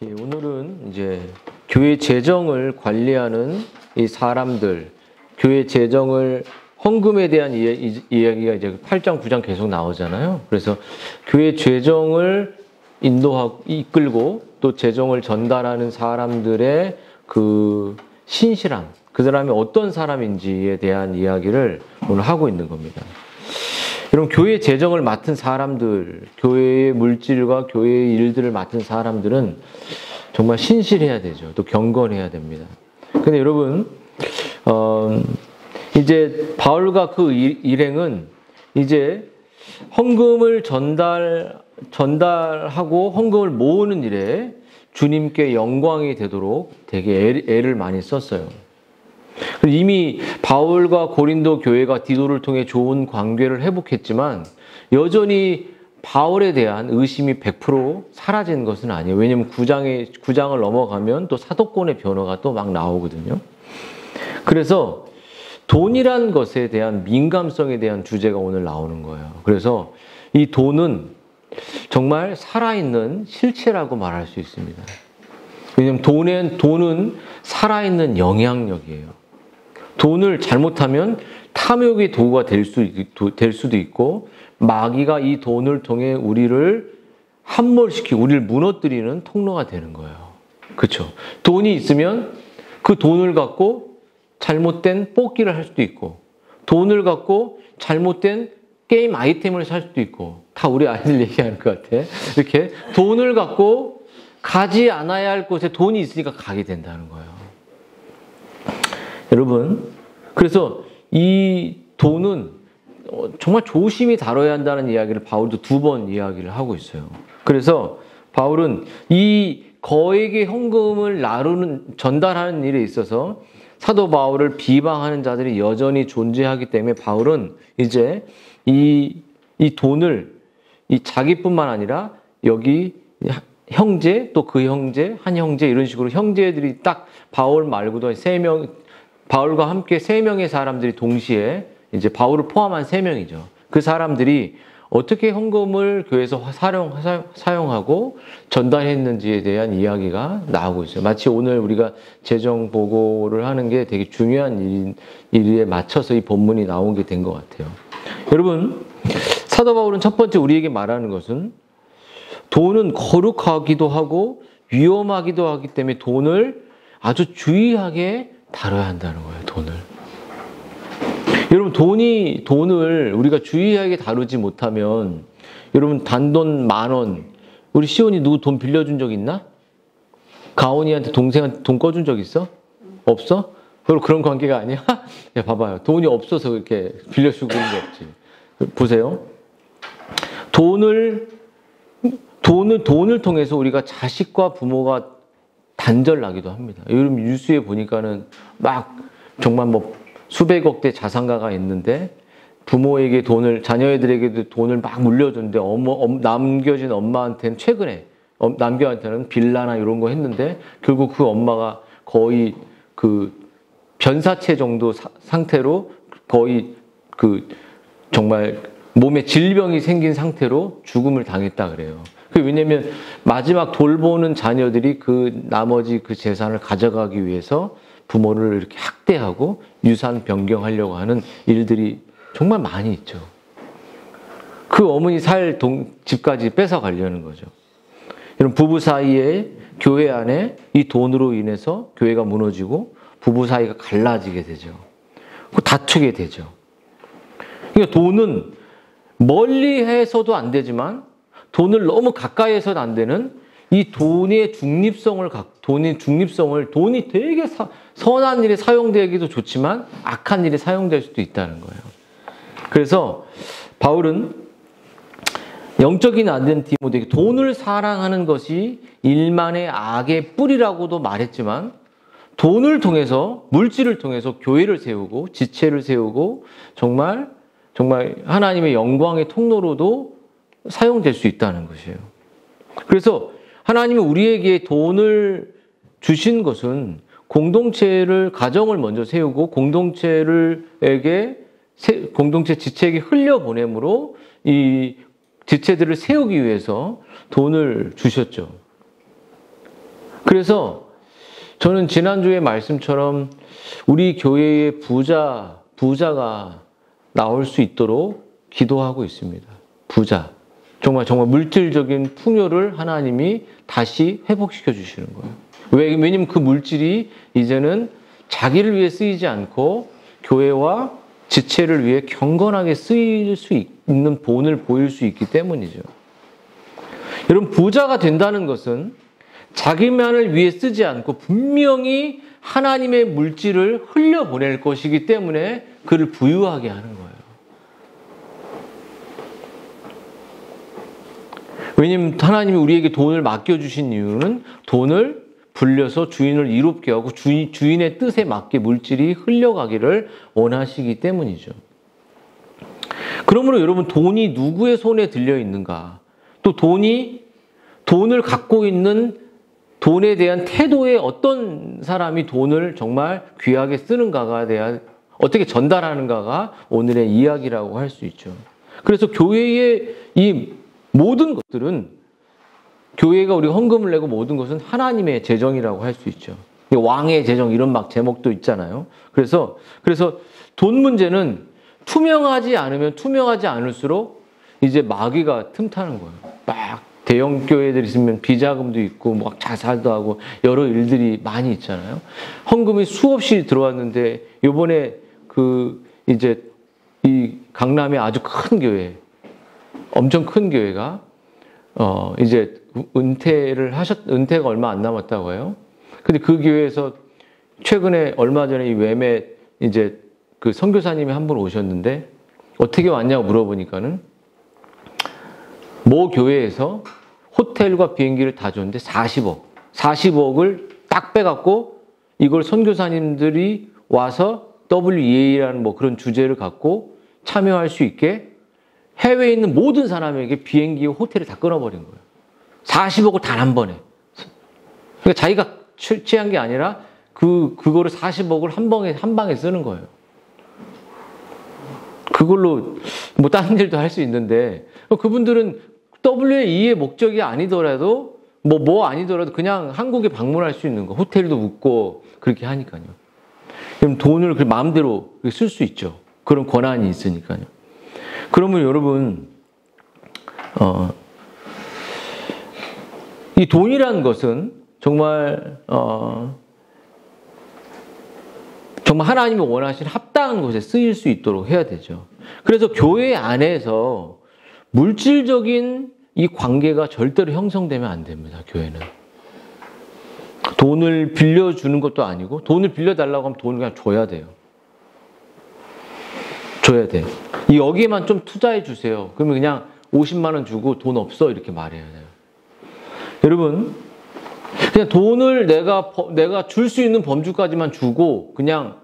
예, 오늘은 이제 교회 재정을 관리하는 이 사람들, 교회 재정을 헌금에 대한 이야기가 이제 8장, 9장 계속 나오잖아요. 그래서 교회 재정을 인도하고 이끌고 또 재정을 전달하는 사람들의 그 신실함, 그 사람이 어떤 사람인지에 대한 이야기를 오늘 하고 있는 겁니다. 여러분, 교회 재정을 맡은 사람들, 교회의 물질과 교회의 일들을 맡은 사람들은 정말 신실해야 되죠. 또 경건해야 됩니다. 근데 여러분, 이제 바울과 그 일행은 이제 헌금을 전달하고 헌금을 모으는 일에 주님께 영광이 되도록 되게 애를 많이 썼어요. 이미 바울과 고린도 교회가 디도를 통해 좋은 관계를 회복했지만 여전히 바울에 대한 의심이 100% 사라진 것은 아니에요. 왜냐하면 9장을 넘어가면 또 사도권의 변화가 또 막 나오거든요. 그래서 돈이란 것에 대한 민감성에 대한 주제가 오늘 나오는 거예요. 그래서 이 돈은 정말 살아있는 실체라고 말할 수 있습니다. 왜냐하면 돈은 살아있는 영향력이에요. 돈을 잘못하면 탐욕의 도구가 될 수도 있고 마귀가 이 돈을 통해 우리를 함몰시키고 우리를 무너뜨리는 통로가 되는 거예요. 그렇죠? 돈이 있으면 그 돈을 갖고 잘못된 뽑기를 할 수도 있고 돈을 갖고 잘못된 게임 아이템을 살 수도 있고 다 우리 아이들 얘기하는 것 같아. 이렇게 돈을 갖고 가지 않아야 할 곳에 돈이 있으니까 가게 된다는 거예요. 여러분, 그래서 이 돈은 정말 조심히 다뤄야 한다는 이야기를 바울도 2번 이야기를 하고 있어요. 그래서 바울은 이 거액의 헌금을 전달하는 일에 있어서 사도 바울을 비방하는 자들이 여전히 존재하기 때문에 바울은 이제 이 돈을 자기뿐만 아니라 여기 형제, 또 그 형제, 한 형제 이런 식으로 형제들이 딱 바울 말고도 3명, 바울과 함께 3명의 사람들이 동시에 이제 바울을 포함한 3명이죠. 그 사람들이 어떻게 헌금을 교회에서 사용하고 전달했는지에 대한 이야기가 나오고 있어요. 마치 오늘 우리가 재정 보고를 하는 게 되게 중요한 일에 맞춰서 이 본문이 나오게 된 것 같아요. 여러분, 사도 바울은 첫 번째 우리에게 말하는 것은 돈은 거룩하기도 하고 위험하기도 하기 때문에 돈을 아주 주의하게 다뤄야 한다는 거예요. 돈을. 여러분, 돈을 우리가 주의하게 다루지 못하면 여러분 단돈 10,000원 우리 시온이 누구 돈 빌려준 적 있나? 가온이한테 동생한테 돈 꺼준 적 있어? 없어? 별로 그런 관계가 아니야? 야, 봐봐요. 돈이 없어서 이렇게 빌려주고 그런 게 없지. 보세요. 돈을 통해서 우리가 자식과 부모가 단절 나기도 합니다. 여러분 뉴스에 보니까는 막 정말 뭐 수백억대 자산가가 있는데 부모에게 자녀들에게도 돈을 막 물려줬는데 남겨진 엄마한테는 최근에 남겨한테는 빌라나 이런 거 했는데 결국 그 엄마가 거의 그 변사체 정도 상태로 거의 그 정말 몸에 질병이 생긴 상태로 죽음을 당했다 그래요. 왜냐하면 마지막 돌보는 자녀들이 나머지 그 재산을 가져가기 위해서 부모를 이렇게 학대하고 유산 변경하려고 하는 일들이 정말 많이 있죠. 그 어머니 살 집까지 뺏어가려는 거죠. 이런 부부 사이에 교회 안에 이 돈으로 인해서 교회가 무너지고 부부 사이가 갈라지게 되죠. 다투게 되죠. 그러니까 돈은 멀리 해서도 안 되지만 돈을 너무 가까이 해서는 안 되는 이 돈이 되게 선한 일에 사용되기도 좋지만 악한 일에 사용될 수도 있다는 거예요. 그래서 바울은 영적인 아들 디모데에게 돈을 사랑하는 것이 일만의 악의 뿌리라고도 말했지만 돈을 통해서 물질을 통해서 교회를 세우고 지체를 세우고 정말 하나님의 영광의 통로로도 사용될 수 있다는 것이에요. 그래서 하나님이 우리에게 돈을 주신 것은 가정을 먼저 세우고 공동체 지체에게 흘려보내므로 이 지체들을 세우기 위해서 돈을 주셨죠. 그래서 저는 지난주의 말씀처럼 우리 교회의 부자가 나올 수 있도록 기도하고 있습니다. 부자. 정말 물질적인 풍요를 하나님이 다시 회복시켜 주시는 거예요. 왜냐면 그 물질이 이제는 자기를 위해 쓰이지 않고 교회와 지체를 위해 경건하게 쓰일 수 있는 본을 보일 수 있기 때문이죠. 여러분, 부자가 된다는 것은 자기만을 위해 쓰지 않고 분명히 하나님의 물질을 흘려보낼 것이기 때문에 그를 부유하게 하는 거예요. 왜냐하면 하나님이 우리에게 돈을 맡겨주신 이유는 돈을 불려서 주인을 이롭게 하고 주인의 뜻에 맞게 물질이 흘려가기를 원하시기 때문이죠. 그러므로 여러분, 돈이 누구의 손에 들려 있는가? 또 돈을 갖고 있는 돈에 대한 태도에 어떤 사람이 돈을 정말 귀하게 쓰는가가 대한 어떻게 전달하는가가 오늘의 이야기라고 할 수 있죠. 그래서 교회의 이 모든 것들은 교회가 우리가 헌금을 내고 모든 것은 하나님의 재정이라고 할 수 있죠. 왕의 재정 이런 막 제목도 있잖아요. 그래서 돈 문제는 투명하지 않을수록 이제 마귀가 틈타는 거예요. 막 대형 교회들 있으면 비자금도 있고 막 자살도 하고 여러 일들이 많이 있잖아요. 헌금이 수없이 들어왔는데 요번에 이제 이 강남의 아주 큰 교회, 엄청 큰 교회가 이제 은퇴가 얼마 안 남았다고 해요. 근데 그 교회에서 최근에 얼마 전에 이 외매 이제 그 선교사님이 한 분 오셨는데 어떻게 왔냐고 물어보니까는 모 교회에서 호텔과 비행기를 다 줬는데 40억을 딱 빼갖고 이걸 선교사님들이 와서 WEA라는 뭐 그런 주제를 갖고 참여할 수 있게 해외에 있는 모든 사람에게 비행기, 호텔을 다 끊어버린 거예요. 40억을 단 한 번에. 그러니까 자기가 취한 게 아니라 그거를 40억을 한 방에 쓰는 거예요. 그걸로 뭐 다른 일도 할 수 있는데 그분들은 WE의 목적이 아니더라도 아니더라도 그냥 한국에 방문할 수 있는 거, 호텔도 묵고 그렇게 하니까요. 그럼 돈을 그 마음대로 쓸 수 있죠. 그런 권한이 있으니까요. 그러면 여러분, 이 돈이라는 것은 정말 하나님이 원하신 합당한 곳에 쓰일 수 있도록 해야 되죠. 그래서 교회 안에서 물질적인 이 관계가 절대로 형성되면 안 됩니다. 교회는. 돈을 빌려주는 것도 아니고 돈을 빌려달라고 하면 돈을 그냥 줘야 돼요. 줘야 돼. 여기에만 좀 투자해 주세요. 그러면 그냥 50만 원 주고 돈 없어 이렇게 말해야 돼요. 여러분, 그냥 돈을 내가 줄 수 있는 범주까지만 주고 그냥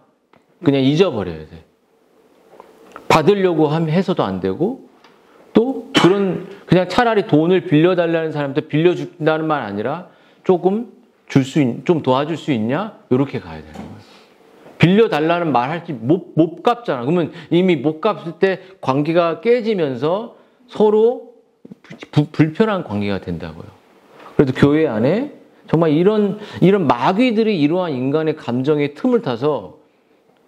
잊어버려야 돼. 받으려고 해서도 안 되고 또 그냥 차라리 돈을 빌려달라는 사람한테 빌려준다는 말 아니라 조금 좀 도와줄 수 있냐? 이렇게 가야 되는 거예요. 빌려달라는 말 할지 못 갚잖아. 그러면 이미 못 갚을 때 관계가 깨지면서 서로 불편한 관계가 된다고요. 그래도 교회 안에 정말 이런 마귀들이 이러한 인간의 감정의 틈을 타서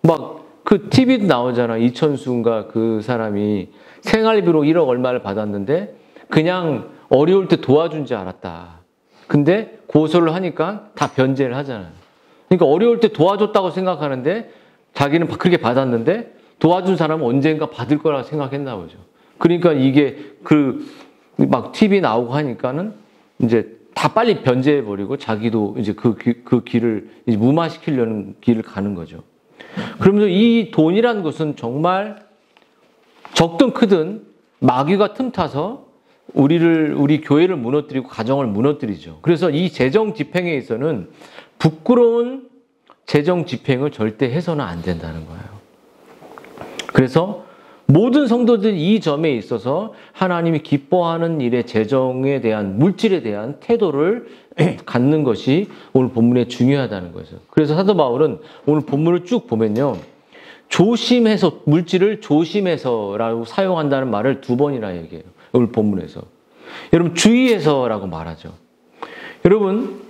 막 그 TV도 나오잖아. 이천수인가 그 사람이 생활비로 1억 얼마를 받았는데 그냥 어려울 때 도와준 줄 알았다. 근데 고소를 하니까 다 변제를 하잖아요. 그러니까 어려울 때 도와줬다고 생각하는데 자기는 그렇게 받았는데 도와준 사람은 언젠가 받을 거라고 생각했나 보죠. 그러니까 이게 막 TV 나오고 하니까는 이제 다 빨리 변제해버리고 자기도 이제 그 길을 이제 무마시키려는 길을 가는 거죠. 그러면서 이 돈이라는 것은 정말 적든 크든 마귀가 틈타서 우리 교회를 무너뜨리고 가정을 무너뜨리죠. 그래서 이 재정 집행에 있어서는 부끄러운 재정 집행을 절대 해서는 안 된다는 거예요. 그래서 모든 성도들이 이 점에 있어서 하나님이 기뻐하는 일의 재정에 대한 물질에 대한 태도를 갖는 것이 오늘 본문에 중요하다는 거죠. 그래서 사도 바울은 오늘 본문을 쭉 보면요. 조심해서, 물질을 조심해서라고 사용한다는 말을 2번이나 얘기해요. 오늘 본문에서. 여러분, 주의해서라고 말하죠. 여러분,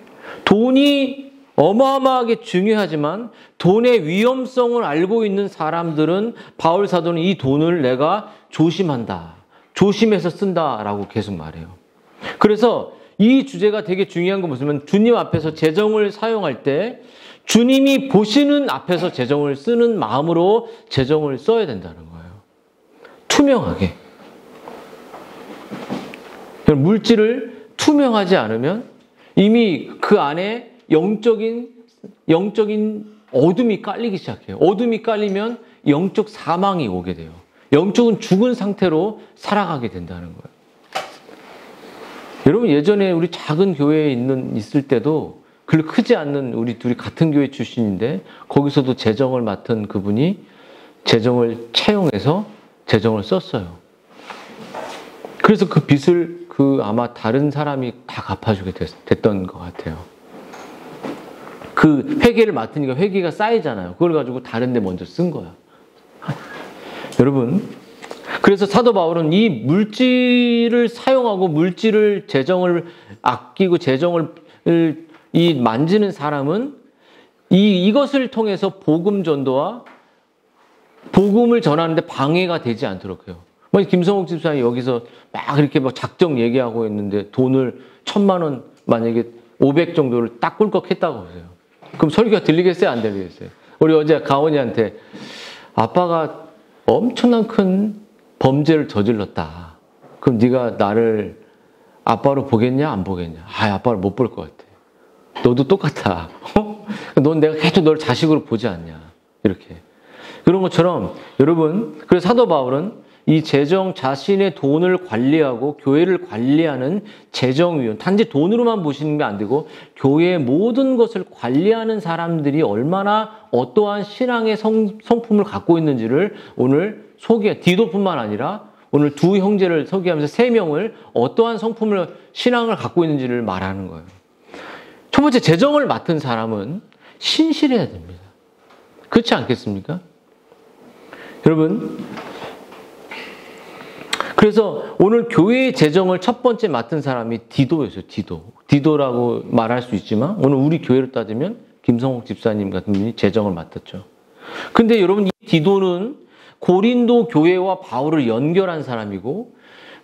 돈이 어마어마하게 중요하지만 돈의 위험성을 알고 있는 사람들은 바울 사도는 이 돈을 내가 조심한다. 조심해서 쓴다라고 계속 말해요. 그래서 이 주제가 되게 중요한 건 뭐냐면 주님 앞에서 재정을 사용할 때 주님이 보시는 앞에서 재정을 쓰는 마음으로 재정을 써야 된다는 거예요. 투명하게. 물질을 투명하지 않으면 이미 그 안에 영적인 어둠이 깔리기 시작해요. 어둠이 깔리면 영적 사망이 오게 돼요. 영적은 죽은 상태로 살아가게 된다는 거예요. 여러분 예전에 우리 작은 교회에 있을 때도 그렇게 크지 않는 우리 둘이 같은 교회 출신인데 거기서도 재정을 맡은 그분이 재정을 채용해서 재정을 썼어요. 그래서 그 빚을 아마 다른 사람이 다 갚아주게 됐던 것 같아요. 그 회계를 맡으니까 회계가 쌓이잖아요. 그걸 가지고 다른 데 먼저 쓴 거야. 여러분, 그래서 사도 바울은 이 물질을 사용하고 재정을 아끼고 재정을 만지는 사람은 이것을 통해서 복음 전도와 복음을 전하는데 방해가 되지 않도록 해요. 김성욱 집사님이 여기서 막 이렇게 막 작정 얘기하고 있는데 돈을 1,000만 원 만약에 500 정도를 딱 꿀꺽했다고 보세요. 그럼 설교가 들리겠어요? 안 들리겠어요? 우리 어제 가온이한테 아빠가 엄청난 큰 범죄를 저질렀다. 그럼 네가 나를 아빠로 보겠냐? 안 보겠냐? 아빠를 못 볼 것 같아. 너도 똑같아. 넌 내가 계속 너를 자식으로 보지 않냐. 이렇게. 그런 것처럼 여러분, 그래서 사도 바울은 이 자신의 돈을 관리하고 교회를 관리하는 재정위원, 단지 돈으로만 보시는 게 안 되고 교회의 모든 것을 관리하는 사람들이 얼마나 어떠한 신앙의 성품을 갖고 있는지를 오늘 디도뿐만 아니라 오늘 두 형제를 소개하면서 3명을 어떠한 신앙을 갖고 있는지를 말하는 거예요. 첫 번째, 재정을 맡은 사람은 신실해야 됩니다. 그렇지 않겠습니까? 여러분, 그래서 오늘 교회의 재정을 첫 번째 맡은 사람이 디도였어요. 디도라고 말할 수 있지만 오늘 우리 교회로 따지면 김성욱 집사님 같은 분이 재정을 맡았죠. 근데 여러분, 이 디도는 고린도 교회와 바울을 연결한 사람이고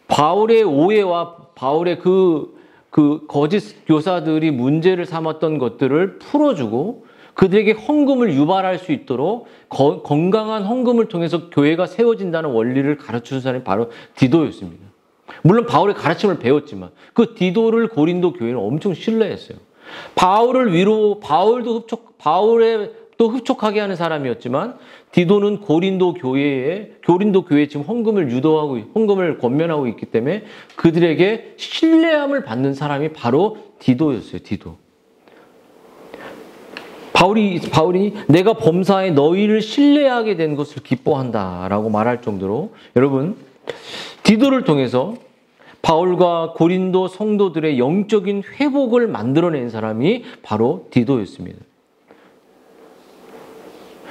바울의 오해와 바울의 그 거짓 교사들이 문제를 삼았던 것들을 풀어주고 그들에게 헌금을 유발할 수 있도록 건강한 헌금을 통해서 교회가 세워진다는 원리를 가르치는 사람이 바로 디도였습니다. 물론 바울의 가르침을 배웠지만 그 디도를 고린도 교회는 엄청 신뢰했어요. 바울도 흡족하게 하는 사람이었지만 디도는 고린도 교회에 지금 헌금을 권면하고 있기 때문에 그들에게 신뢰함을 받는 사람이 바로 디도였어요. 디도. 바울이 내가 범사에 너희를 신뢰하게 된 것을 기뻐한다라고 말할 정도로 여러분, 디도를 통해서 바울과 고린도 성도들의 영적인 회복을 만들어낸 사람이 바로 디도였습니다.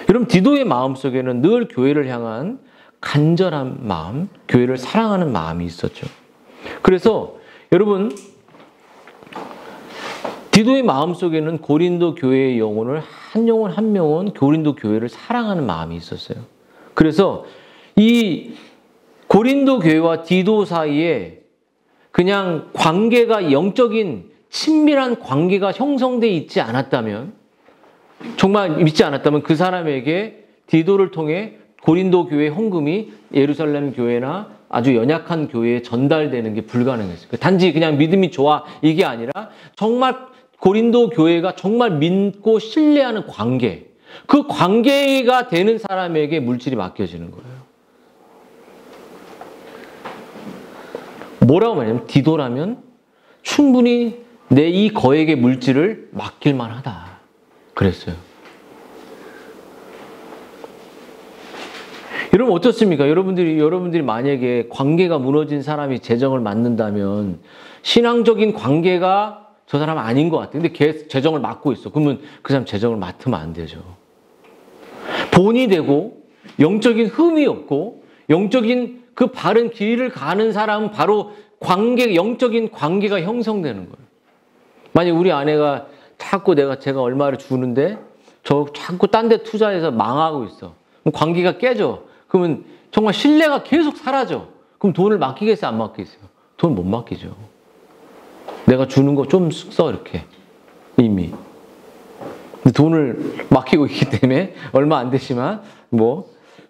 여러분, 디도의 마음속에는 늘 교회를 향한 간절한 마음, 교회를 사랑하는 마음이 있었죠. 그래서 여러분, 디도의 마음속에는 고린도 교회의 영혼을 한 명은 고린도 교회를 사랑하는 마음이 있었어요. 그래서 이 고린도 교회와 디도 사이에 그냥 관계가 영적인 친밀한 관계가 형성되어 있지 않았다면, 정말 믿지 않았다면 그 사람에게 디도를 통해 고린도 교회 헌금이 예루살렘 교회나 아주 연약한 교회에 전달되는 게 불가능했어요. 단지 그냥 믿음이 좋아 이게 아니라 정말 고린도 교회가 정말 믿고 신뢰하는 관계, 그 관계가 되는 사람에게 물질이 맡겨지는 거예요. 뭐라고 말하냐면 디도라면 충분히 내 이 거액의 물질을 맡길만 하다. 그랬어요. 여러분 어떻습니까? 여러분들이 만약에 관계가 무너진 사람이 재정을 맡는다면 신앙적인 관계가 저 사람은 아닌 것 같아요. 근데 걔 재정을 맡고 있어. 그러면 그 사람 재정을 맡으면 안 되죠. 본이 되고 영적인 흠이 없고 영적인 그 바른 길을 가는 사람은 바로 영적인 관계가 형성되는 거예요. 만약 우리 아내가 자꾸 제가 얼마를 주는데 저 자꾸 딴 데 투자해서 망하고 있어. 그럼 관계가 깨져. 그러면 정말 신뢰가 계속 사라져. 그럼 돈을 맡기겠어요? 안 맡기겠어요? 돈 못 맡기죠. 내가 주는 거 좀 써 이렇게 이미. 근데 돈을 맡기고 있기 때문에 얼마 안 되지만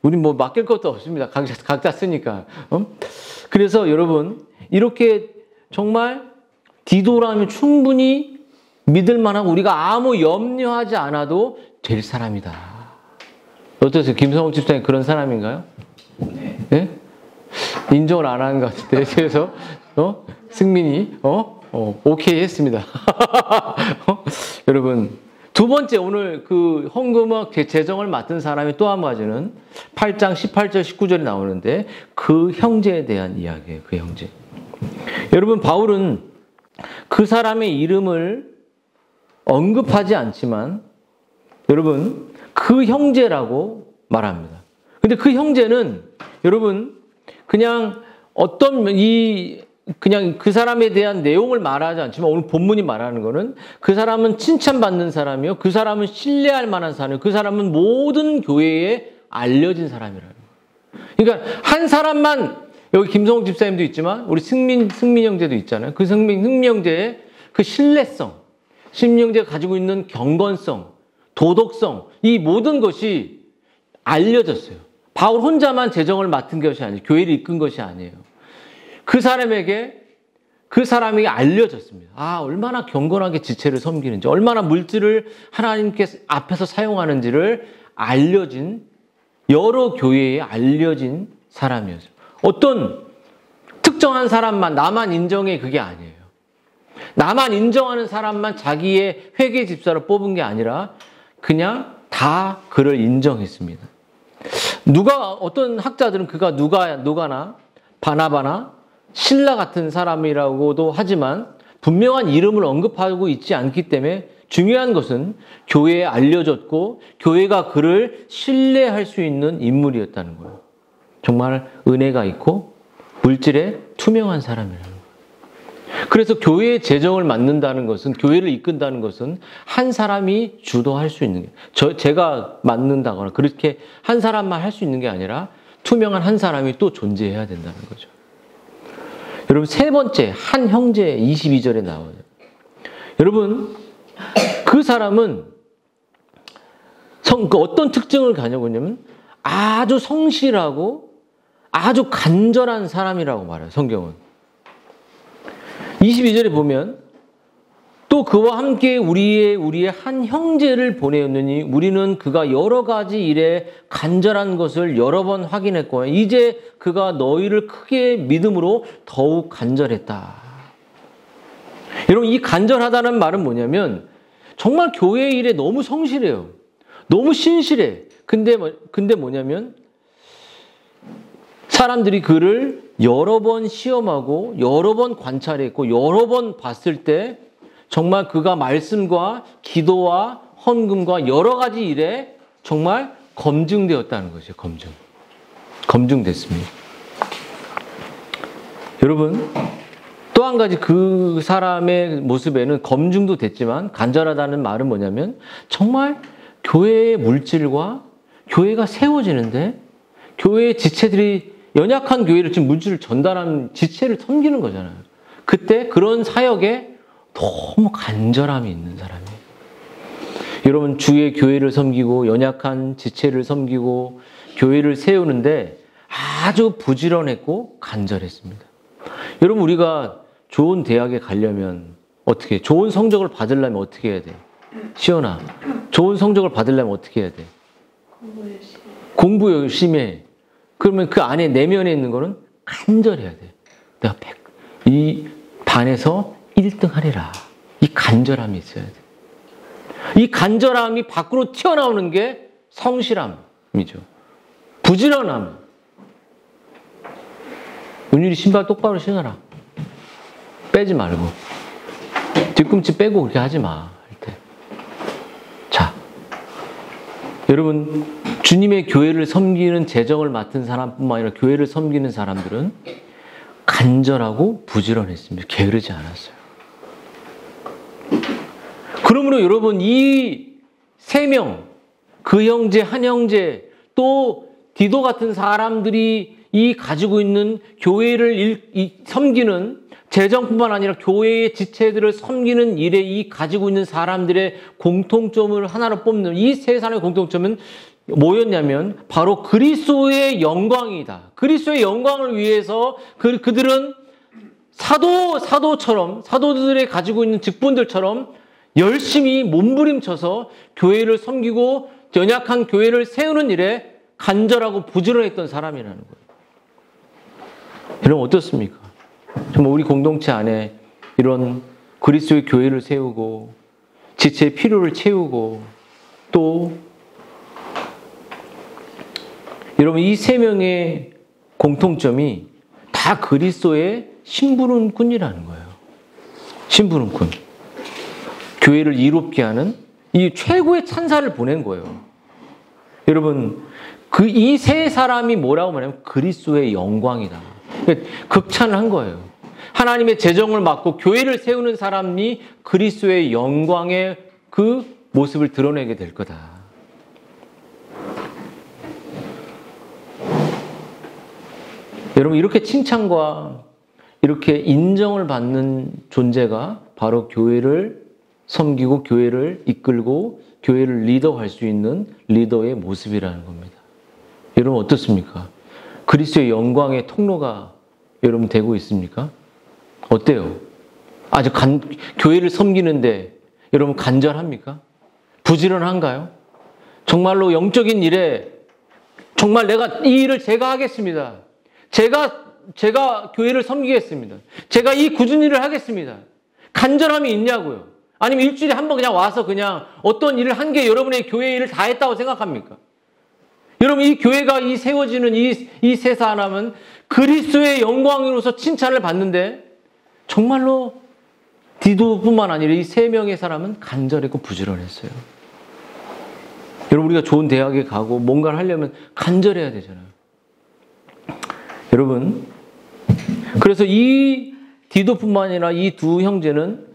우린 맡길 것도 없습니다. 각자 쓰니까. 그래서 여러분 이렇게 정말 디도라면 충분히 믿을 만하고 우리가 아무 염려하지 않아도 될 사람이다. 어떠세요? 김성욱 집사님 그런 사람인가요? 네? 인정을 안 하는 것 같은데 그래서 승민이 오케이 했습니다. 여러분 두 번째 오늘 그 헌금과 재정을 맡은 사람이 또 한 가지는 8장 18절 19절에 나오는데 그 형제에 대한 이야기예요. 그 형제. 여러분 바울은 그 사람의 이름을 언급하지 않지만 여러분 그 형제라고 말합니다. 근데 그 형제는 여러분 그냥 그냥 그 사람에 대한 내용을 말하지 않지만 오늘 본문이 말하는 거는 그 사람은 칭찬받는 사람이요. 그 사람은 신뢰할 만한 사람이요. 그 사람은 모든 교회에 알려진 사람이라는 거예요. 그러니까 한 사람만 여기 김성욱 집사님도 있지만 우리 승민 형제도 있잖아요. 그 승민 형제의 그 신뢰성, 승민 형제가 가지고 있는 경건성, 도덕성 이 모든 것이 알려졌어요. 바울 혼자만 재정을 맡은 것이 아니에요. 교회를 이끈 것이 아니에요. 그 사람에게 알려졌습니다. 얼마나 경건하게 지체를 섬기는지, 얼마나 물질을 하나님께 앞에서 사용하는지를 알려진, 여러 교회에 알려진 사람이었어요. 어떤 특정한 사람만, 나만 인정해 그게 아니에요. 나만 인정하는 사람만 자기의 회개 집사로 뽑은 게 아니라 그냥 다 그를 인정했습니다. 어떤 학자들은 그가 누가나 바나바나 신라 같은 사람이라고도 하지만 분명한 이름을 언급하고 있지 않기 때문에 중요한 것은 교회에 알려졌고 교회가 그를 신뢰할 수 있는 인물이었다는 거예요. 정말 은혜가 있고 물질에 투명한 사람이라는 거예요. 그래서 교회의 재정을 맡는다는 것은, 교회를 이끈다는 것은 한 사람이 주도할 수 있는 게, 제가 맡는다거나 그렇게 한 사람만 할 수 있는 게 아니라 투명한 한 사람이 또 존재해야 된다는 거죠. 여러분 세 번째 한 형제 22절에 나와요. 여러분 그 사람은 어떤 특징을 가지고 있냐면 아주 성실하고 아주 간절한 사람이라고 말해요. 성경은 22절에 보면 또 그와 함께 우리의 한 형제를 보내었느니 우리는 그가 여러 가지 일에 간절한 것을 여러 번 확인했고 이제 그가 너희를 크게 믿음으로 더욱 간절했다. 여러분 이 간절하다는 말은 뭐냐면 정말 교회 일에 너무 성실해요. 너무 신실해. 근데 뭐냐면 사람들이 그를 여러 번 시험하고 여러 번 관찰했고 여러 번 봤을 때 정말 그가 말씀과 기도와 헌금과 여러 가지 일에 정말 검증되었다는 것이죠. 검증됐습니다. 여러분 또 한 가지 그 사람의 모습에는 검증도 됐지만 간절하다는 말은 뭐냐면 정말 교회의 물질과 교회가 세워지는데 교회의 지체들이 연약한 교회를 지금 물질을 전달하는 지체를 섬기는 거잖아요. 그때 그런 사역에 너무 간절함이 있는 사람이에요. 여러분 주의 교회를 섬기고 연약한 지체를 섬기고 교회를 세우는데 아주 부지런했고 간절했습니다. 여러분 우리가 좋은 대학에 가려면 어떻게 좋은 성적을 받으려면 어떻게 해야 돼? 시연아 좋은 성적을 받으려면 어떻게 해야 돼? 공부 열심히 해. 그러면 그 안에 내면에 있는 거는 간절해야 돼. 내가 이 반에서 1등 하리라. 이 간절함이 있어야 돼. 이 간절함이 밖으로 튀어나오는 게 성실함이죠. 부지런함. 은율이 신발 똑바로 신어라. 빼지 말고. 뒤꿈치 빼고 그렇게 하지 마. 할 때. 자, 여러분 주님의 교회를 섬기는 재정을 맡은 사람뿐만 아니라 교회를 섬기는 사람들은 간절하고 부지런했습니다. 게으르지 않았어요. 그러므로 여러분 이 세 명, 그 형제, 한 형제, 또 디도 같은 사람들이 이 가지고 있는 교회를 섬기는 재정뿐만 아니라 교회의 지체들을 섬기는 일에 이 가지고 있는 사람들의 공통점을 하나로 뽑는 이 세 사람의 공통점은 뭐였냐면 바로 그리스도의 영광이다. 그리스도의 영광을 위해서 그들은 사도들의 가지고 있는 직분들처럼 열심히 몸부림쳐서 교회를 섬기고 연약한 교회를 세우는 일에 간절하고 부지런했던 사람이라는 거예요. 여러분 어떻습니까? 정말 우리 공동체 안에 이런 그리스도의 교회를 세우고 지체의 필요를 채우고 또 여러분 이 세 명의 공통점이 다 그리스도의 심부름꾼이라는 거예요. 심부름꾼. 교회를 이롭게 하는 이 최고의 찬사를 보낸 거예요. 여러분 이 세 사람이 뭐라고 말하면 그리스도의 영광이다. 극찬을 한 거예요. 하나님의 재정을 맡고 교회를 세우는 사람이 그리스도의 영광의 그 모습을 드러내게 될 거다. 여러분 이렇게 칭찬과 이렇게 인정을 받는 존재가 바로 교회를 섬기고 교회를 이끌고 교회를 리더할 수 있는 리더의 모습이라는 겁니다. 여러분 어떻습니까? 그리스도의 영광의 통로가 여러분 되고 있습니까? 어때요? 아주 교회를 섬기는데 여러분 간절합니까? 부지런한가요? 정말로 영적인 일에 정말 이 일을 제가 하겠습니다. 제가 교회를 섬기겠습니다. 제가 이 굳은 일을 하겠습니다. 간절함이 있냐고요? 아니면 일주일에 한 번 그냥 와서 그냥 어떤 일을 한 게 여러분의 교회 일을 다 했다고 생각합니까? 여러분 이 교회가 이 세워지는 이 세 사람은 그리스도의 영광으로서 칭찬을 받는데 정말로 디도뿐만 아니라 이 세 명의 사람은 간절했고 부지런했어요. 여러분 우리가 좋은 대학에 가고 뭔가를 하려면 간절해야 되잖아요. 여러분 그래서 이 디도뿐만 아니라 이 두 형제는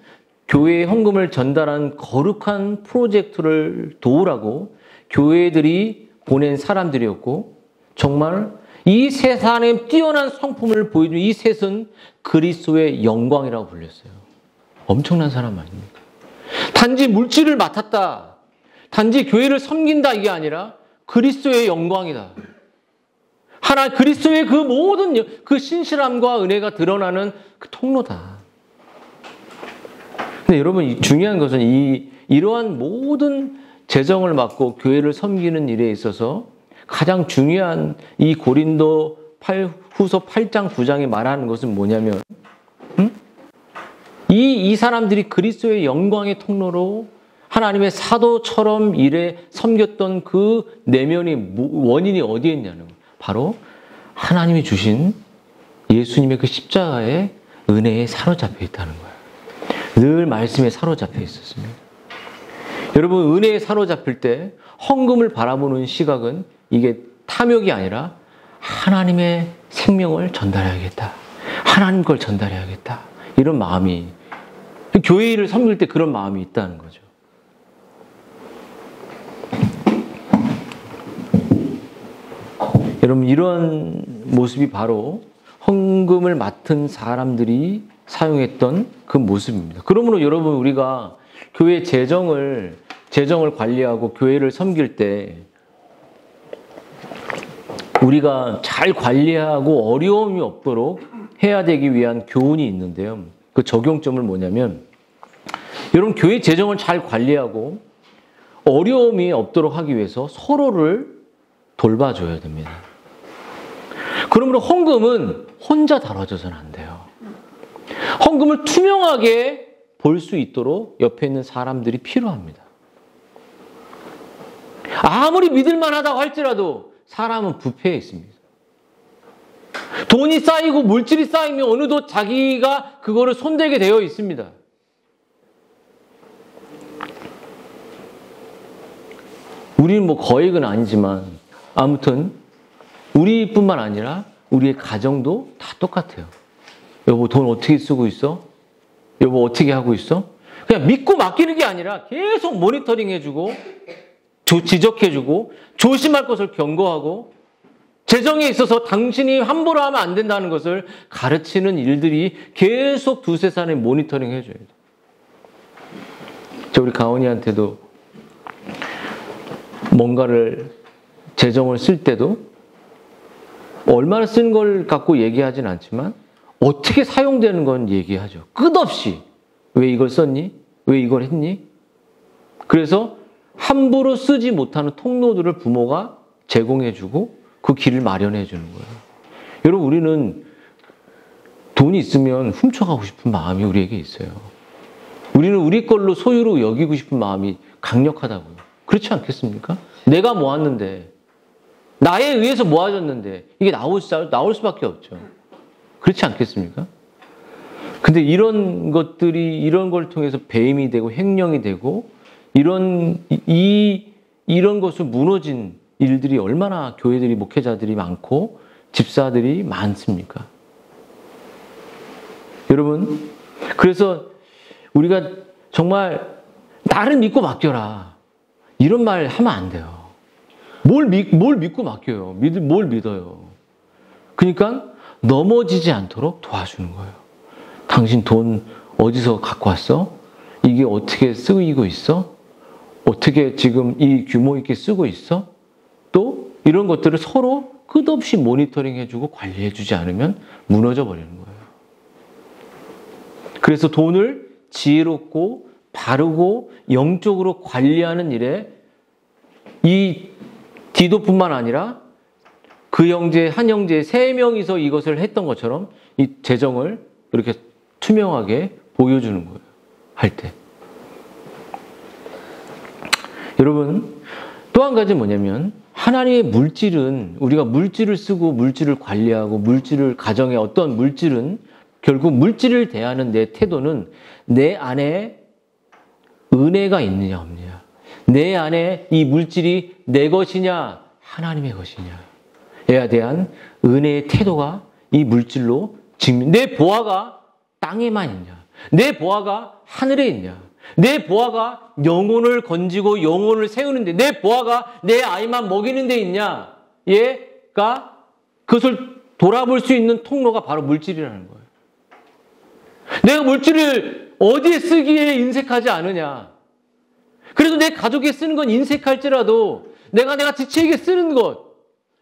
교회에 헌금을 전달한 거룩한 프로젝트를 도우라고 교회들이 보낸 사람들이었고 정말 이 세 사람의 뛰어난 성품을 보여준 이 셋은 그리스도의 영광이라고 불렸어요. 엄청난 사람 아닙니까? 단지 물질을 맡았다. 단지 교회를 섬긴다 이게 아니라 그리스도의 영광이다. 그리스도의 그 모든 그 신실함과 은혜가 드러나는 그 통로다. 근데 여러분 중요한 것은 이러한 모든 재정을 맡고 교회를 섬기는 일에 있어서 가장 중요한 이 고린도 후서 8장 9장에 말하는 것은 뭐냐면 이 사람들이 그리스도의 영광의 통로로 하나님의 사도처럼 일에 섬겼던 그 내면의 원인이 어디에 있냐는 거예요. 바로 하나님이 주신 예수님의 그 십자가의 은혜에 사로잡혀 있다는 거예요. 늘 말씀에 사로잡혀 있었습니다. 여러분 은혜에 사로잡힐 때 헌금을 바라보는 시각은 이게 탐욕이 아니라 하나님의 생명을 전달해야겠다. 하나님 걸 전달해야겠다. 이런 마음이 교회 일을 섬길 때 그런 마음이 있다는 거죠. 여러분 이런 모습이 바로 헌금을 맡은 사람들이 사용했던 그 모습입니다. 그러므로 여러분 우리가 교회 재정을 관리하고 교회를 섬길 때 우리가 잘 관리하고 어려움이 없도록 해야 되기 위한 교훈이 있는데요. 그 적용점은 뭐냐면 여러분 교회 재정을 잘 관리하고 어려움이 없도록 하기 위해서 서로를 돌봐줘야 됩니다. 그러므로 헌금은 혼자 다뤄져서는 안 돼요. 헌금을 투명하게 볼 수 있도록 옆에 있는 사람들이 필요합니다. 아무리 믿을만하다고 할지라도 사람은 부패해 있습니다. 돈이 쌓이고 물질이 쌓이면 어느덧 자기가 그거를 손대게 되어 있습니다. 우리는 뭐 거액은 아니지만 아무튼 우리뿐만 아니라 우리의 가정도 다 똑같아요. 여보 돈 어떻게 쓰고 있어? 여보 어떻게 하고 있어? 그냥 믿고 맡기는 게 아니라 계속 모니터링 해주고 지적해주고 조심할 것을 경고하고 재정에 있어서 당신이 함부로 하면 안 된다는 것을 가르치는 일들이 계속 두세 살에 모니터링 해줘야 돼. 우리 가온이한테도 뭔가를 재정을 쓸 때도 얼마나 쓴 걸 갖고 얘기하진 않지만 어떻게 사용되는 건 얘기하죠. 끝없이. 왜 이걸 썼니? 왜 이걸 했니? 그래서 함부로 쓰지 못하는 통로들을 부모가 제공해주고 그 길을 마련해주는 거예요. 여러분, 우리는 돈이 있으면 훔쳐가고 싶은 마음이 우리에게 있어요. 우리는 우리 걸로 소유로 여기고 싶은 마음이 강력하다고요. 그렇지 않겠습니까? 내가 모았는데, 나에 의해서 모아졌는데 이게 나올 수밖에 없죠. 그렇지 않겠습니까? 근데 이런 것들이 이런 걸 통해서 배임이 되고 횡령이 되고 이런 것을 무너진 일들이 얼마나 교회들이 목회자들이 많고 집사들이 많습니까? 여러분, 그래서 우리가 정말 나를 믿고 맡겨라 이런 말 하면 안 돼요. 뭘 믿고 맡겨요? 뭘 믿어요? 그러니까 넘어지지 않도록 도와주는 거예요. 당신 돈 어디서 갖고 왔어? 이게 어떻게 쓰이고 있어? 어떻게 지금 이 규모 있게 쓰고 있어? 또 이런 것들을 서로 끝없이 모니터링 해주고 관리해주지 않으면 무너져 버리는 거예요. 그래서 돈을 지혜롭고 바르고 영적으로 관리하는 일에 이 디도뿐만 아니라 그 형제, 한 형제 3명이서 이것을 했던 것처럼 이 재정을 이렇게 투명하게 보여주는 거예요. 할 때. 여러분, 또 한 가지 뭐냐면 하나님의 물질은 우리가 물질을 쓰고 물질을 관리하고 물질을 가정의 어떤 물질은 결국 물질을 대하는 내 태도는 내 안에 은혜가 있느냐 없느냐. 내 안에 이 물질이 내 것이냐 하나님의 것이냐에 대한 은혜의 태도가 이 물질로 내 보화가 땅에만 있냐. 내 보화가 하늘에 있냐. 내 보화가 영혼을 건지고 영혼을 세우는데 내 보화가 내 아이만 먹이는 데 있냐. 얘가 그것을 돌아볼 수 있는 통로가 바로 물질이라는 거예요. 내가 물질을 어디에 쓰기에 인색하지 않으냐. 그래도 내 가족에 쓰는 건 인색할지라도 내가 지체에게 쓰는 것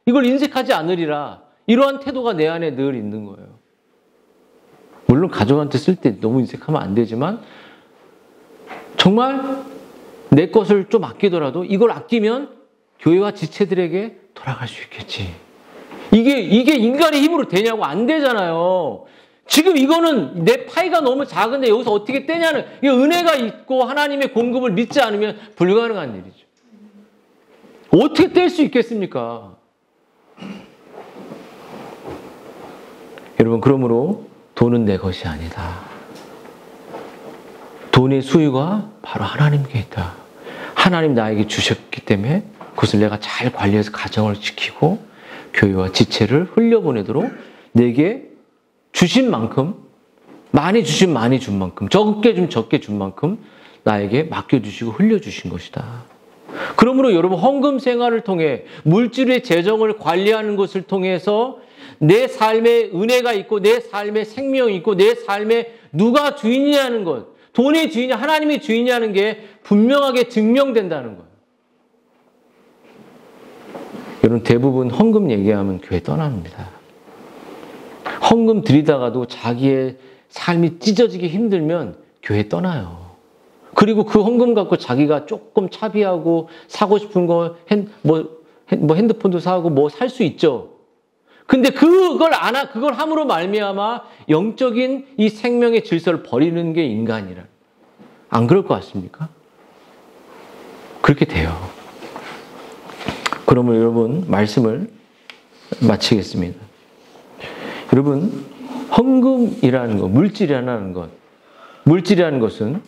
이걸 인색하지 않으리라. 이러한 태도가 내 안에 늘 있는 거예요. 물론 가족한테 쓸 때 너무 인색하면 안 되지만 정말 내 것을 좀 아끼더라도 이걸 아끼면 교회와 지체들에게 돌아갈 수 있겠지. 이게 인간의 힘으로 되냐고 안 되잖아요. 지금 이거는 내 파이가 너무 작은데 여기서 어떻게 떼냐는 이게 은혜가 있고 하나님의 공급을 믿지 않으면 불가능한 일이죠. 어떻게 뗄 수 있겠습니까? 여러분, 그러므로 돈은 내 것이 아니다. 돈의 수유가 바로 하나님께 있다. 하나님 나에게 주셨기 때문에 그것을 내가 잘 관리해서 가정을 지키고 교회와 지체를 흘려보내도록 내게 주신 만큼, 많이 주신 많이 준 만큼, 적게 준 적게 준 만큼 나에게 맡겨주시고 흘려주신 것이다. 그러므로 여러분, 헌금 생활을 통해 물질의 재정을 관리하는 것을 통해서 내 삶에 은혜가 있고 내 삶에 생명이 있고 내 삶에 누가 주인이냐는 것, 돈의 주인이 하나님의 주인이냐는 게 분명하게 증명된다는 거예요. 여러분, 대부분 헌금 얘기하면 교회 떠납니다. 헌금 드리다가도 자기의 삶이 찢어지기 힘들면 교회 떠나요. 그리고 그 헌금 갖고 자기가 조금 차비하고 사고 싶은 거 핸드폰도 사고 뭐 살 수 있죠. 근데 그걸 함으로 말미암아 영적인 이 생명의 질서를 버리는 게 인간이라. 안 그럴 것 같습니까? 그렇게 돼요. 그러면 여러분, 말씀을 마치겠습니다. 여러분, 헌금이라는 것, 물질이라는 것은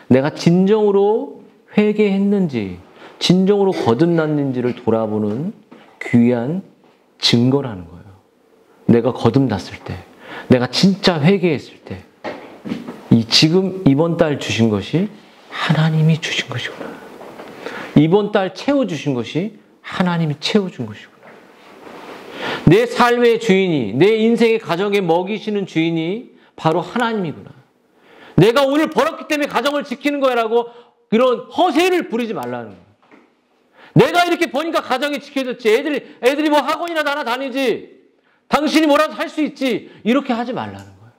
내가 진정으로 회개했는지, 진정으로 거듭났는지를 돌아보는 귀한 증거라는 거예요. 내가 거듭났을 때, 내가 진짜 회개했을 때, 지금 이번 달 주신 것이 하나님이 주신 것이구나. 이번 달 채워주신 것이 하나님이 채워준 것이구나. 내 삶의 주인이, 내 인생의 가정에 먹이시는 주인이 바로 하나님이구나. 내가 오늘 벌었기 때문에 가정을 지키는 거야라고 이런 허세를 부리지 말라는 거야. 내가 이렇게 버니까 가정이 지켜졌지. 애들이 뭐 학원이나 하나 다니지. 당신이 뭐라도 할 수 있지. 이렇게 하지 말라는 거예요.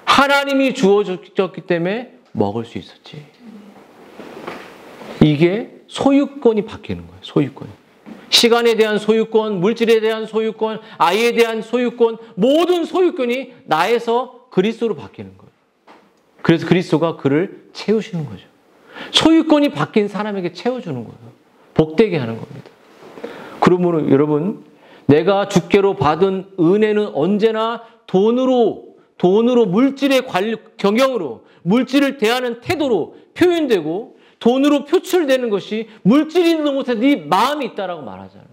하나님이 주어졌기 때문에 먹을 수 있었지. 이게 소유권이 바뀌는 거예요. 소유권이. 시간에 대한 소유권, 물질에 대한 소유권, 아이에 대한 소유권, 모든 소유권이 나에서 그리스도로 바뀌는 거예요. 그래서 그리스도가 그를 채우시는 거죠. 소유권이 바뀐 사람에게 채워주는 거예요. 복되게 하는 겁니다. 그러므로 여러분, 내가 주께로 받은 은혜는 언제나 돈으로 물질의 경영으로, 물질을 대하는 태도로 표현되고 돈으로 표출되는 것이 물질이 있는 곳에 네 마음이 있다라고 말하잖아요.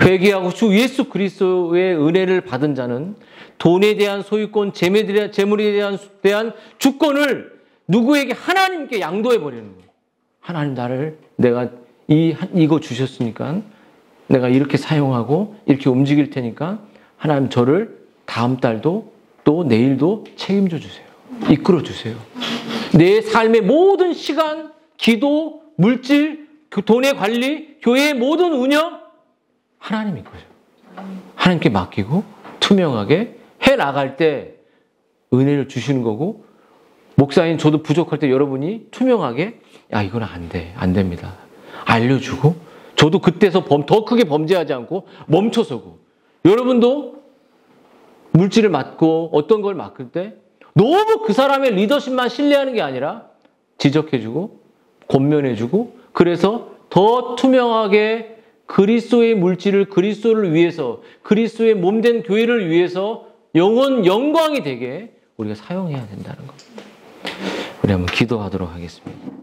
회개하고 주 예수 그리스도의 은혜를 받은 자는 돈에 대한 소유권, 재물에 대한 주권을 누구에게? 하나님께 양도해 버리는 거예요. 하나님, 내가 이거 주셨으니까 내가 이렇게 사용하고 이렇게 움직일 테니까 하나님 저를 다음 달도 또 내일도 책임져 주세요. 이끌어 주세요. 내 삶의 모든 시간, 기도, 물질, 돈의 관리, 교회의 모든 운영 하나님이 거죠. 하나님께 맡기고 투명하게 해 나갈 때 은혜를 주시는 거고, 목사님 저도 부족할 때 여러분이 투명하게 이건 안 됩니다. 알려주고, 저도 그때서 더 크게 범죄하지 않고 멈춰서고, 여러분도 물질을 맡고 어떤 걸 맡을 때 너무 그 사람의 리더십만 신뢰하는 게 아니라 지적해주고 권면해주고, 그래서 더 투명하게 그리스도의 물질을 그리스도를 위해서, 그리스도의 몸된 교회를 위해서 영광이 되게 우리가 사용해야 된다는 겁니다. 우리 한번 기도하도록 하겠습니다.